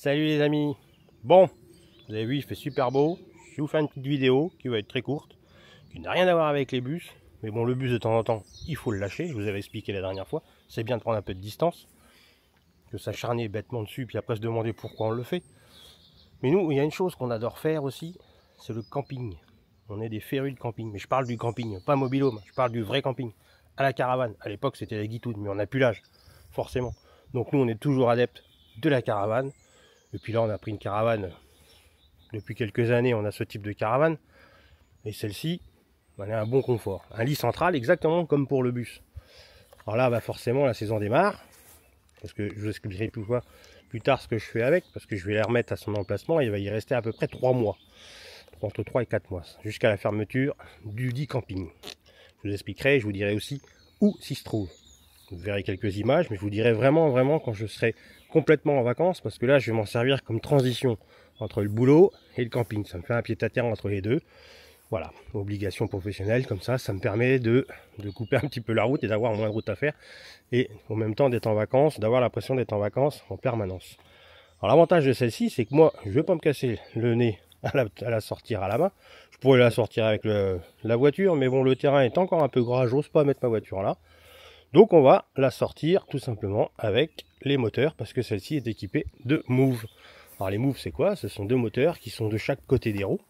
Salut les amis. Bon, vous avez vu, il fait super beau. Je vais vous faire une petite vidéo qui va être très courte, qui n'a rien à voir avec les bus. Mais bon, le bus de temps en temps, il faut le lâcher. Je vous avais expliqué la dernière fois. C'est bien de prendre un peu de distance, que s'acharner bêtement dessus, puis après se demander pourquoi on le fait. Mais nous, il y a une chose qu'on adore faire aussi, c'est le camping. On est des férus de camping. Mais je parle du camping, pas mobil-home. Je parle du vrai camping. À la caravane. À l'époque, c'était la guitoude, mais on n'a plus l'âge, forcément. Donc nous, on est toujours adeptes de la caravane. Et puis là, on a pris une caravane. Depuis quelques années, on a ce type de caravane. Et celle-ci, elle a un bon confort. Un lit central, exactement comme pour le bus. Alors là, bah forcément, la saison démarre. Parce que je vous expliquerai plus tard ce que je fais avec. Parce que je vais la remettre à son emplacement. Et il va y rester à peu près 3 mois. Entre 3 et 4 mois. Jusqu'à la fermeture du dit camping. Je vous expliquerai, je vous dirai aussi où s'y se trouve. Vous verrez quelques images, mais je vous dirai vraiment quand je serai complètement en vacances. Parce que là, je vais m'en servir comme transition entre le boulot et le camping. Ça me fait un pied-à-terre entre les deux. Voilà, obligation professionnelle, comme ça me permet de couper un petit peu la route et d'avoir moins de route à faire. Et en même temps d'être en vacances, d'avoir l'impression d'être en vacances en permanence. Alors l'avantage de celle-ci, c'est que moi, je ne vais pas me casser le nez à la sortir à la main. Je pourrais la sortir avec la voiture, mais bon, le terrain est encore un peu gras, j'ose pas mettre ma voiture là. Donc on va la sortir tout simplement avec les moteurs, parce que celle-ci est équipée de Move. Alors les Move, c'est quoi? Ce sont deux moteurs qui sont de chaque côté des roues.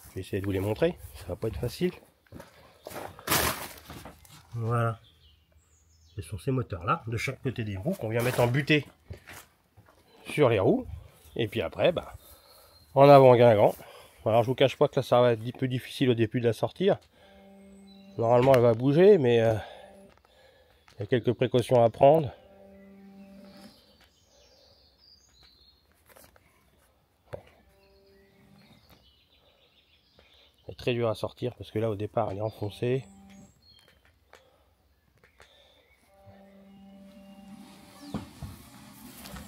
Je vais essayer de vous les montrer, ça va pas être facile. Voilà. Ce sont ces moteurs-là, de chaque côté des roues, qu'on vient mettre en butée sur les roues. Et puis après, bah, en avant Guingamp. Alors je vous cache pas que là ça va être un peu difficile au début de la sortir. Normalement elle va bouger, mais il y a quelques précautions à prendre. C'est très dur à sortir parce que là au départ elle est enfoncée.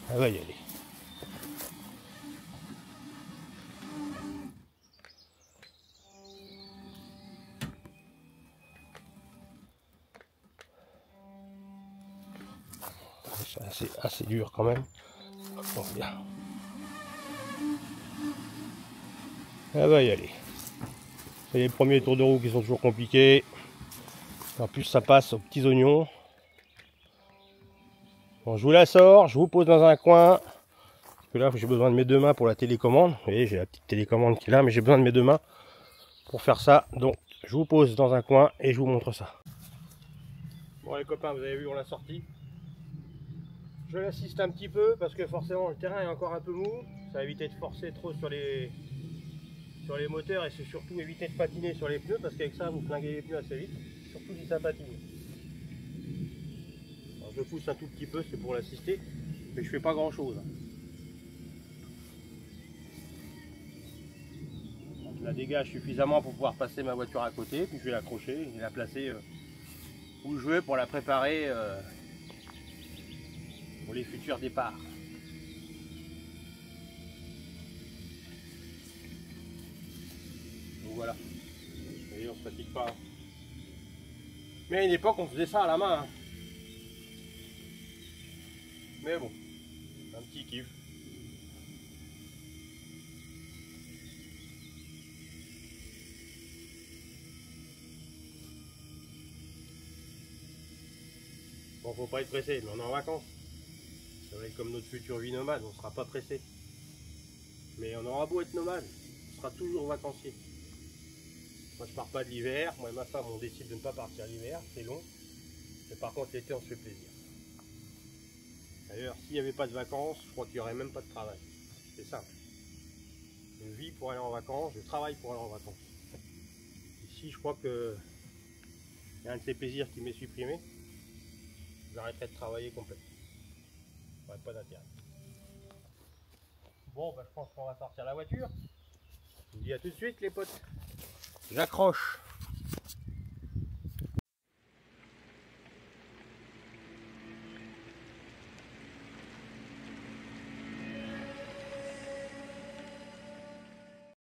Elle va y aller. C'est assez dur quand même. Bon, bien. Elle va y aller. C'est les premiers tours de roue qui sont toujours compliqués. En plus ça passe aux petits oignons. Bon, je vous la sors, je vous pose dans un coin. Parce que là j'ai besoin de mes deux mains pour la télécommande. Vous voyez, j'ai la petite télécommande qui est là, mais j'ai besoin de mes deux mains pour faire ça. Donc je vous pose dans un coin et je vous montre ça. Bon les copains, vous avez vu, on l'a sorti. Je l'assiste un petit peu parce que forcément le terrain est encore un peu mou. Ça va éviter de forcer trop sur les moteurs, et c'est surtout éviter de patiner sur les pneus parce qu'avec ça vous flinguez les pneus assez vite, surtout si ça patine. Alors je pousse un tout petit peu, c'est pour l'assister, mais je fais pas grand chose. Donc, je la dégage suffisamment pour pouvoir passer ma voiture à côté, puis je vais l'accrocher et la placer où je veux pour la préparer pour les futurs départs. Donc voilà, vous voyez, on se fatigue pas. Mais à une époque on faisait ça à la main. Mais bon, un petit kiff. Bon, faut pas être pressé, mais on est en vacances. C'est vrai que comme notre future vie nomade, on sera pas pressé. Mais on aura beau être nomade, on sera toujours vacancier. Moi je pars pas de l'hiver, moi et ma femme on décide de ne pas partir l'hiver, c'est long. Mais par contre l'été on se fait plaisir. D'ailleurs s'il n'y avait pas de vacances, je crois qu'il n'y aurait même pas de travail. C'est simple. Je vis pour aller en vacances, je travaille pour aller en vacances. Ici je crois que il y a un de ces plaisirs qui m'est supprimé. J'arrêterai de travailler complètement. Ça n'aurait pas d'intérêt. Bon bah je pense qu'on va sortir la voiture. Je vous dis à tout de suite les potes. J'accroche.